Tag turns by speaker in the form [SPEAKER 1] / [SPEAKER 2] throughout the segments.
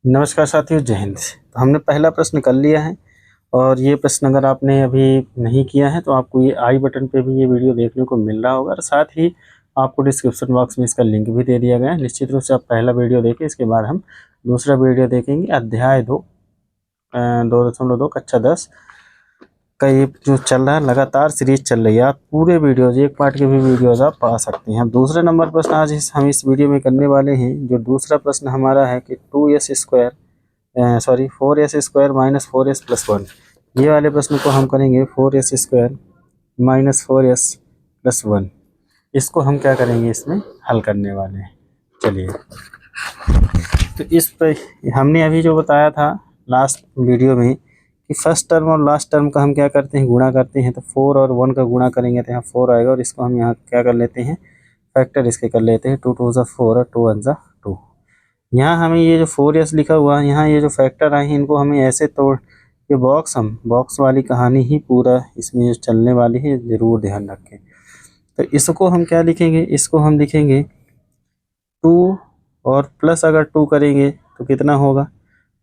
[SPEAKER 1] नमस्कार साथियों, जय हिंद। तो हमने पहला प्रश्न कर लिया है और ये प्रश्न अगर आपने अभी नहीं किया है तो आपको ये आई बटन पे भी ये वीडियो देखने को मिल रहा होगा और साथ ही आपको डिस्क्रिप्शन बॉक्स में इसका लिंक भी दे दिया गया है। निश्चित रूप से आप पहला वीडियो देखें, इसके बाद हम दूसरा वीडियो देखेंगे। अध्याय 2.2 कक्षा 10 का ये जो चल रहा है, लगातार सीरीज चल रही है। आप पूरे वीडियोज, एक पार्ट के भी वीडियोज आप पा सकते हैं। दूसरे नंबर प्रश्न आज हम इस वीडियो में करने वाले हैं। जो दूसरा प्रश्न हमारा है कि 4s² माइनस 4s+1, ये वाले प्रश्न को हम करेंगे 4s² माइनस 4s+1। इसको हम क्या करेंगे, इसमें हल करने वाले हैं। चलिए, तो इस पर हमने अभी जो बताया था लास्ट वीडियो में कि फर्स्ट टर्म और लास्ट टर्म का हम क्या करते हैं, गुणा करते हैं। तो 4 और 1 का गुणा करेंगे तो यहाँ 4 आएगा और इसको हम यहाँ क्या कर लेते हैं, फैक्टर इसके कर लेते हैं। 2 2 4 और 2 1 2। यहाँ हमें ये जो 4s लिखा हुआ है, यहाँ ये जो फैक्टर आए हैं, इनको हमें ऐसे तोड़ ये बॉक्स वाली कहानी ही पूरा इसमें जो चलने वाली है, ज़रूर ध्यान रखें। तो इसको हम क्या लिखेंगे, इसको हम लिखेंगे 2 और प्लस अगर 2 करेंगे तो कितना होगा,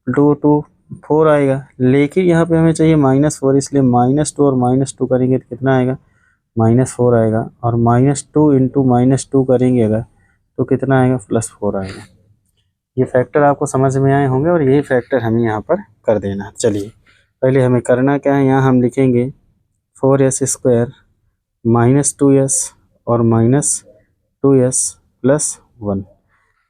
[SPEAKER 1] 2 2 4 आएगा। लेकिन यहाँ पे हमें चाहिए -4, इसलिए -2 और -2 करेंगे तो कितना आएगा, -4 आएगा। और -2 इंटू -2 करेंगे अगर तो कितना आएगा, +4 आएगा। ये फैक्टर आपको समझ में आए होंगे और यही फैक्टर हमें यहाँ पर कर देना। चलिए, पहले हमें करना क्या है, यहाँ हम लिखेंगे 4s² माइनस 2s और -2s+1।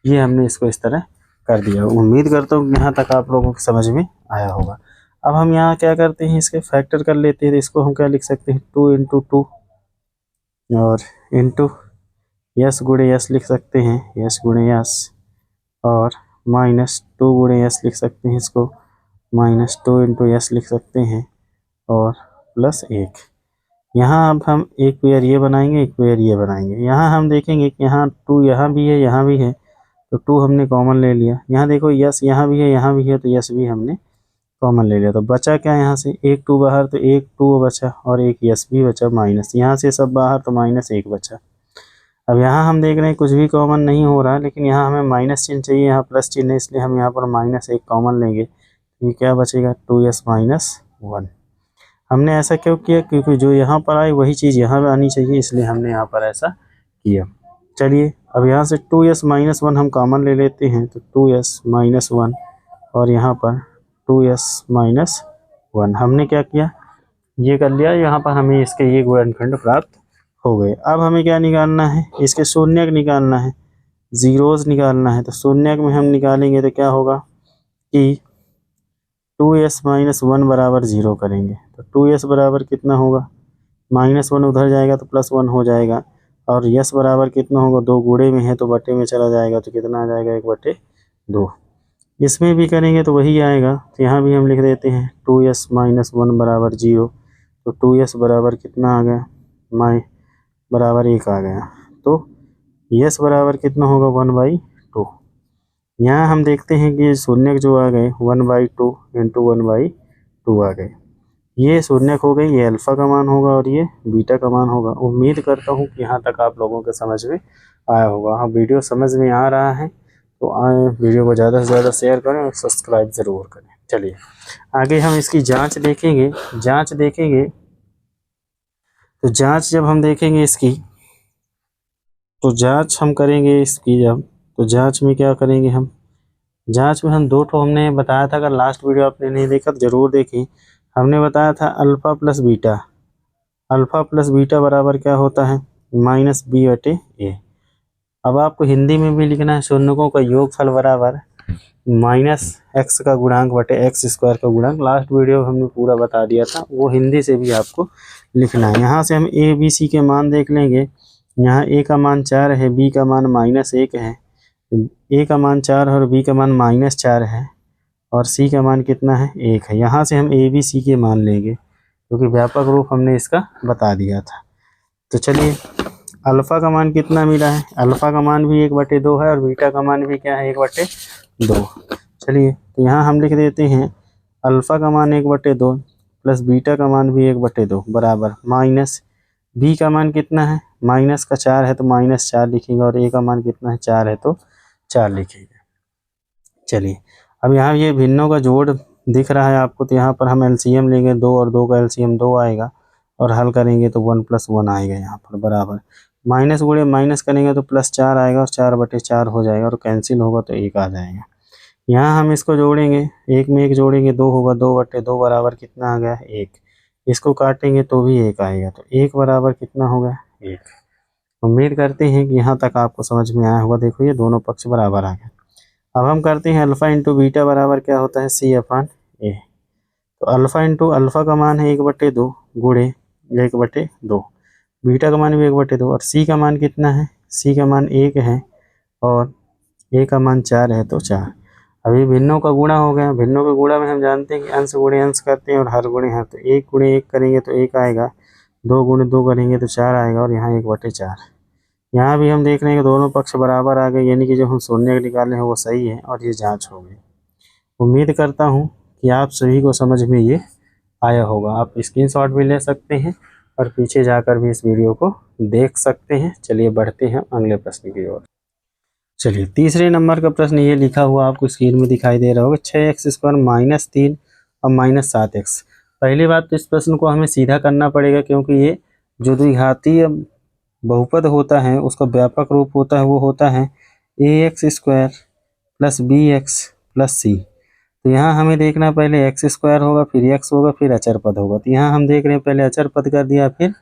[SPEAKER 1] ये हमने इसको इस तरह कर दिया। उम्मीद करता हूँ यहाँ तक आप लोगों को समझ में आया होगा। अब हम यहाँ क्या करते हैं, इसके फैक्टर कर लेते हैं। तो इसको हम क्या लिख सकते हैं, 2 इंटू 2 और इंटू यस गुणे यस लिख सकते हैं, यस गुणे यस, और -2 गुणे यस लिख सकते हैं, इसको -2 इंटू यस लिख सकते हैं, और +1। यहाँ अब हम एक पेयर ये बनाएंगे, एक पेयर ये बनाएंगे। यहाँ हम देखेंगे कि यहाँ 2 यहाँ भी है, यहाँ भी है, तो 2 हमने कॉमन ले लिया। यहाँ देखो यस यहाँ भी है, यहाँ भी है, तो यस भी हमने कॉमन ले लिया। तो बचा क्या, यहाँ से एक 2 बाहर, तो एक 2 बचा और एक यस भी बचा, माइनस यहाँ से सब बाहर, तो -1 बचा। अब यहाँ हम देख रहे हैं कुछ भी कॉमन नहीं हो रहा है, लेकिन यहाँ हमें माइनस चिन्ह चाहिए, यहाँ प्लस चिन्ह है, इसलिए हम यहाँ पर -1 कॉमन लेंगे। ये क्या बचेगा, 2s-1। हमने ऐसा क्यों किया, क्योंकि जो यहाँ पर आए वही चीज़ यहाँ पर आनी चाहिए, इसलिए हमने यहाँ पर ऐसा किया। चलिए, अब यहाँ से 2s-1 हम कॉमन ले लेते हैं, तो 2s-1 और यहाँ पर 2s-1 हमने क्या किया, ये कर लिया। यहाँ पर हमें इसके ये गुणनखंड प्राप्त हो गए। अब हमें क्या निकालना है, इसके शून्यक निकालना है, जीरोज निकालना है। तो शून्यक में हम निकालेंगे तो क्या होगा कि 2s-1 बराबर 0 करेंगे। तो 2s बराबर कितना होगा, -1 उधर जाएगा तो +1 हो जाएगा, और यस बराबर कितना होगा, 2 गुणे में है तो बटे में चला जाएगा, तो कितना आ जाएगा, 1/2। इसमें भी करेंगे तो वही आएगा। तो यहाँ भी हम लिख देते हैं 2s-1 बराबर 0। तो 2s बराबर कितना आ गया, बराबर 1 आ गया। तो यस बराबर कितना होगा, 1/2। यहाँ हम देखते हैं कि शून्यक जो आ गए 1/2 इंटू 1/2 आ गए। ये शून्यक हो गई, ये अल्फ़ा का मान होगा और ये बीटा का मान होगा। उम्मीद करता हूँ कि यहाँ तक आप लोगों के समझ में आया होगा। हाँ, वीडियो समझ में आ रहा है तो आए वीडियो को ज़्यादा से ज़्यादा शेयर करें और सब्सक्राइब ज़रूर करें। चलिए, आगे हम इसकी जाँच देखेंगे। तो जाँच जब हम देखेंगे इसकी, तो जाँच हम करेंगे इसकी जब, तो जाँच में क्या करेंगे हम, जाँच में हम 2 ठो हमने बताया था। अगर लास्ट वीडियो आपने नहीं देखा तो ज़रूर देखें। हमने बताया था अल्फ़ा प्लस बीटा बराबर क्या होता है, -b/a। अब आपको हिंदी में भी लिखना है, शून्यकों का योगफल बराबर -x का गुणांक बटे x² का गुणांक। लास्ट वीडियो हमने पूरा बता दिया था, वो हिंदी से भी आपको लिखना है। यहाँ से हम a b c के मान देख लेंगे। यहाँ a का मान 4 है, b का मान -1 है, a का मान 4 और b का मान -4 है, और c का मान कितना है, 1 है। यहाँ से हम a b c के मान लेंगे, क्योंकि व्यापक रूप हमने इसका बता दिया था। तो चलिए, अल्फ़ा का मान कितना मिला है, अल्फ़ा का मान भी 1/2 है और बीटा का मान भी क्या है, 1/2। चलिए, तो यहाँ हम लिख देते हैं अल्फ़ा का मान 1/2 प्लस बीटा का मान भी 1/2 बराबर माइनस बी का मान कितना है, माइनस का 4 है तो -4 लिखेंगे, और ए का मान कितना है, 4 है तो 4 लिखेंगे। चलिए, अब यहाँ ये भिन्नों का जोड़ दिख रहा है आपको, तो यहाँ पर हम एलसीएम लेंगे, 2 और 2 का एलसीएम 2 आएगा और हल करेंगे तो 1 + 1 आएगा यहाँ पर बराबर। माइनस गुणे माइनस करेंगे तो +4 आएगा और 4/4 हो जाएगा और कैंसिल होगा तो 1 आ जाएगा। यहाँ हम इसको जोड़ेंगे, 1 में 1 जोड़ेंगे 2 होगा, 2/2 बराबर कितना आ गया 1। इसको काटेंगे तो भी 1 आएगा, तो 1 बराबर कितना होगा 1। उम्मीद करते हैं कि यहाँ तक आपको समझ में आया होगा। देखो ये दोनों पक्ष बराबर आ गए। अब हम करते हैं अल्फ़ा इंटू बीटा बराबर क्या होता है C/A। तो अल्फ़ा इंटू अल्फ़ा का मान है 1/2 गुणे 1/2, बीटा का मान भी 1/2 और C का मान कितना है, C का मान 1 है और A का मान 4 है तो 4। अभी भिन्नों का गुणा हो गया। भिन्नों के गुणा में हम जानते हैं कि अंश गुणे अंश करते हैं और हर गुणे हर, तो 1 गुणे 1 करेंगे तो 1 आएगा, 2 गुणे 2 करेंगे तो 4 आएगा और यहाँ 1/4। यहाँ भी हम देख रहे हैं कि दोनों पक्ष बराबर आ गए, यानी कि जो हम शून्य निकाले हैं वो सही है और ये जांच हो गई। उम्मीद करता हूँ कि आप सभी को समझ में ये आया होगा। आप स्क्रीनशॉट भी ले सकते हैं और पीछे जाकर भी इस वीडियो को देख सकते हैं। चलिए बढ़ते हैं अगले प्रश्न की ओर। चलिए तीसरे नंबर का प्रश्न ये लिखा हुआ आपको स्क्रीन में दिखाई दे रहा होगा, 6x² -3 और -7x। पहली बात तो इस प्रश्न को हमें सीधा करना पड़ेगा, क्योंकि ये जो द्विघातीय बहुपद होता है उसका व्यापक रूप होता है, वो होता है ax² + bx + c। तो यहाँ हमें देखना पहले x² होगा, फिर x होगा, फिर अचर पद होगा। तो यहाँ हम देख रहे हैं पहले अचर पद कर दिया, फिर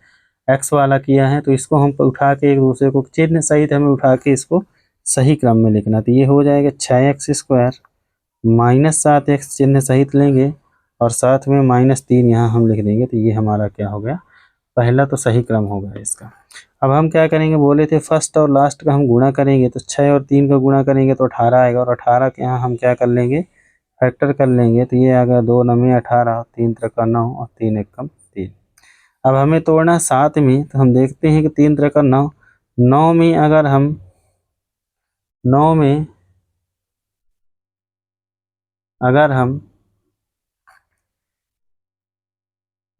[SPEAKER 1] x वाला किया है। तो इसको हम उठा के एक दूसरे को चिन्ह सहित हमें उठा के इसको सही क्रम में लिखना। तो ये हो जाएगा 6x² -7x चिन्ह सहित लेंगे और साथ में -3 यहाँ हम लिख देंगे। तो ये हमारा क्या हो गया, पहला तो सही क्रम हो गया इसका। अब हम क्या करेंगे, बोले थे फर्स्ट और लास्ट का हम गुणा करेंगे, तो 6 और 3 का गुणा करेंगे तो 18 आएगा और 18 के यहाँ हम क्या कर लेंगे, फैक्टर कर लेंगे। तो ये आ गया 2 9 18, 3 3 9 और 3 1 3। अब हमें तोड़ना 7 में, तो हम देखते हैं कि 3 3 9, 9 में अगर हम 9 में अगर हम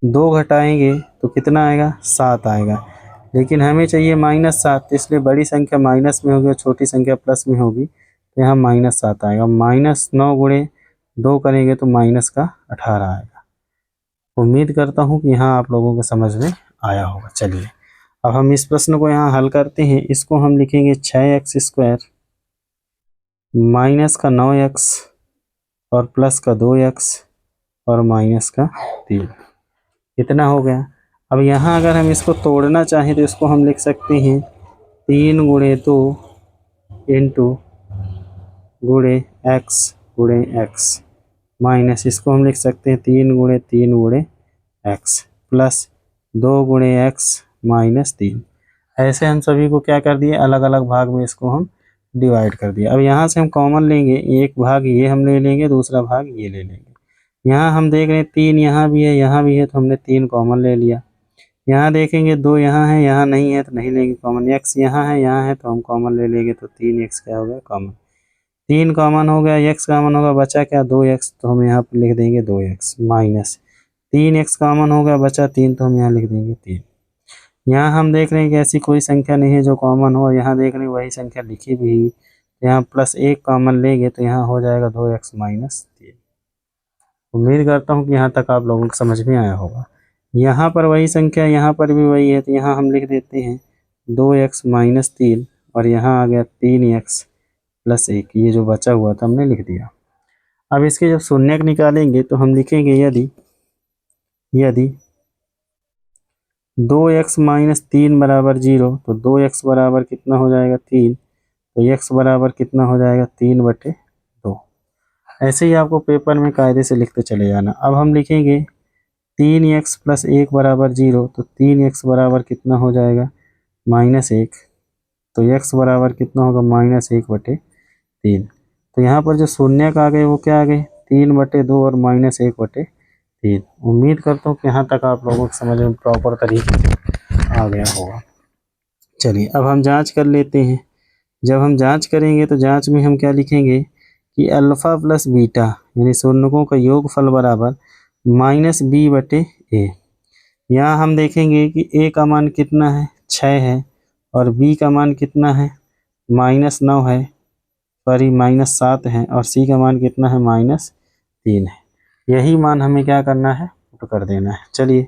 [SPEAKER 1] 2 घटाएंगे तो कितना आएगा 7 आएगा, लेकिन हमें चाहिए -7, इसलिए बड़ी संख्या माइनस में होगी और छोटी संख्या प्लस में होगी। तो यहाँ -7 आएगा। -9 गुणे 2 करेंगे तो -18 आएगा। उम्मीद करता हूँ कि यहाँ आप लोगों को समझ में आया होगा। चलिए अब हम इस प्रश्न को यहाँ हल करते हैं। इसको हम लिखेंगे 6x² -9x और +2x और -3। इतना हो गया। अब यहाँ अगर हम इसको तोड़ना चाहें तो इसको हम लिख सकते हैं 3 गुणे 2 इंटू गुणे x माइनस, इसको हम लिख सकते हैं 3 गुणे 3 गुणे x प्लस 2 गुणे x -3। ऐसे हम सभी को क्या कर दिए, अलग अलग भाग में इसको हम डिवाइड कर दिया। अब यहाँ से हम कॉमन लेंगे, एक भाग ये हम ले लेंगे, दूसरा भाग ये ले लेंगे। यहाँ हम देख रहे हैं 3 यहाँ भी है, यहाँ भी है, तो हमने 3 कॉमन ले लिया। यहाँ देखेंगे 2 यहाँ है, यहाँ नहीं है तो नहीं लेंगे कॉमन। x यहाँ है तो हम कॉमन ले लेंगे, तो 3x क्या हो गया कॉमन। 3 कॉमन हो गया, x कॉमन होगा, बचा क्या 2x, तो हम यहाँ पर लिख देंगे 2x माइनस 3x कॉमन हो गया, बचा 3, तो हम यहाँ लिख देंगे 3। यहाँ हम देख रहे हैं कि ऐसी कोई संख्या नहीं है जो कॉमन हो, यहाँ देख रहे हैं वही संख्या लिखी भी है। यहाँ +1 कॉमन लेंगे तो यहाँ हो जाएगा 2x -3। उम्मीद करता हूँ कि यहाँ तक आप लोगों को समझ में आया होगा। यहाँ पर वही संख्या, यहाँ पर भी वही है, तो यहाँ हम लिख देते हैं 2x -3 और यहाँ आ गया 3x +1। ये जो बचा हुआ था हमने लिख दिया। अब इसके जब शून्यक निकालेंगे तो हम लिखेंगे यदि 2x -3 बराबर 0, तो 2x बराबर कितना हो जाएगा 3, तो x बराबर कितना हो जाएगा 3/2। ऐसे ही आपको पेपर में कायदे से लिखते चले जाना। अब हम लिखेंगे 3x + 1 बराबर 0, तो 3x बराबर कितना हो जाएगा -1, तो x बराबर कितना होगा -1/3। तो यहाँ पर जो शून्यक आ गए वो क्या आ गए 3/2 और -1/3। उम्मीद करता हूँ कि यहाँ तक आप लोगों को समझ में प्रॉपर तरीके से आ गया होगा। चलिए अब हम जांच कर लेते हैं। जब हम जांच करेंगे तो जांच में हम क्या लिखेंगे कि अल्फ़ा + बीटा यानी शून्यकों का योगफल बराबर -b/a। यहाँ हम देखेंगे कि a का मान कितना है 6 है और b का मान कितना है -9 है। सॉरी -7 है और सी का मान कितना है -3 है। यही मान हमें क्या करना है, पुट कर देना है। चलिए,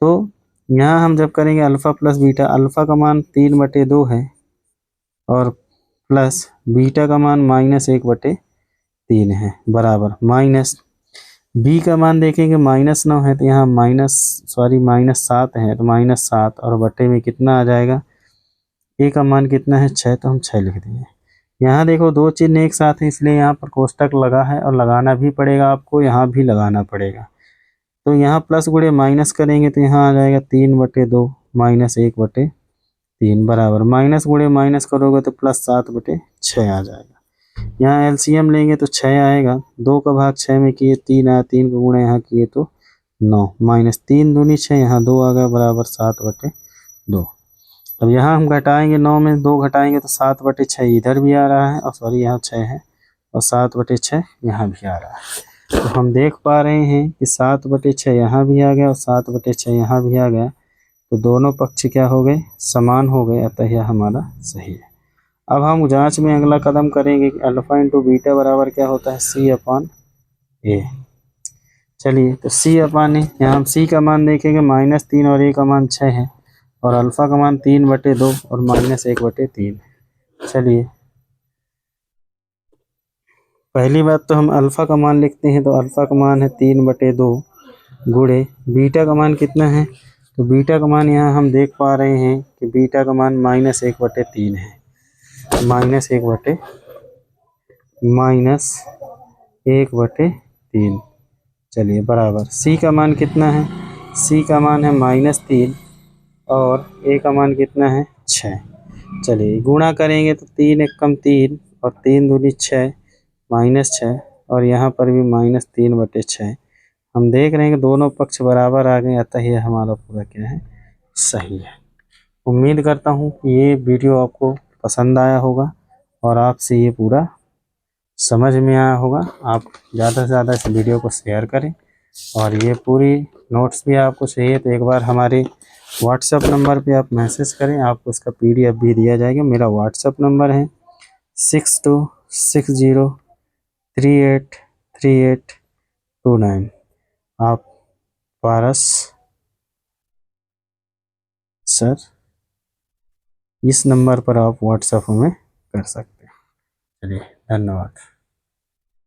[SPEAKER 1] तो यहाँ हम जब करेंगे अल्फ़ा प्लस बीटा, अल्फ़ा का मान 3/2 है और प्लस बीटा का मान -1/3 है, बराबर माइनस बी का मान देखेंगे -9 है तो यहाँ -7 है तो -7 और बटे में कितना आ जाएगा, ए का मान कितना है 6, तो हम 6 लिख देंगे। यहाँ देखो दो चिन्ह एक साथ है इसलिए यहाँ पर कोष्टक लगा है और लगाना भी पड़ेगा आपको, यहाँ भी लगाना पड़ेगा। तो यहाँ प्लस गुणे माइनस करेंगे तो यहाँ आ जाएगा 3/2 -1/3 बराबर माइनस गुणे माइनस करोगे तो +7/6 आ जाएगा। यहाँ एलसीएम लेंगे तो 6 आएगा, 2 का भाग 6 में किए 3 आया, 3 का गुणा यहाँ किए तो 9 -3 दूनी 6, यहाँ 2 आ गया बराबर 7/2। अब यहाँ हम घटाएंगे, 9 में 2 घटाएंगे तो 7/6 इधर भी आ रहा है और सॉरी यहाँ 6 है और 7/6 यहाँ भी आ रहा है। तो हम देख पा रहे हैं कि 7/6 यहाँ भी आ गया और 7/6 यहाँ भी आ गया, तो दोनों पक्ष क्या हो गए, समान हो गए, अतः यह हमारा सही है। अब हम जांच में अगला कदम करेंगे कि अल्फ़ा इंटू बीटा बराबर क्या होता है, C/A। चलिए, तो C/A, यहाँ हम C का मान देखेंगे -3 और A का मान 6 है और अल्फ़ा का मान 3/2 और -1/3। चलिए, पहली बात तो हम अल्फ़ा का मान लिखते हैं, तो अल्फ़ा का मान है 3/2 गुणे बीटा का मान कितना है, तो बीटा का मान यहाँ हम देख पा रहे हैं कि बीटा का मान -1/3 है, -1/3। चलिए, बराबर सी का मान कितना है, सी का मान है -3 और ए का मान कितना है 6। चलिए, गुणा करेंगे तो 3 एकम 3 और 3 दूनी 6 -6 और यहाँ पर भी -3/6। हम देख रहे हैं कि दोनों पक्ष बराबर आ गए, अतः यह हमारा पूरा क्या है, सही है। उम्मीद करता हूँ कि ये वीडियो आपको पसंद आया होगा और आपसे ये पूरा समझ में आया होगा। आप ज़्यादा से ज़्यादा इस वीडियो को शेयर करें और ये पूरी नोट्स भी आपको चाहिए तो एक बार हमारे व्हाट्सएप नंबर पे आप मैसेज करें, आपको इसका PDF भी दिया जाएगा। मेरा व्हाट्सएप नंबर है 6260383829। आप पारस सर, इस नंबर पर आप व्हाट्सएप में कर सकते हैं। चलिए, धन्यवाद।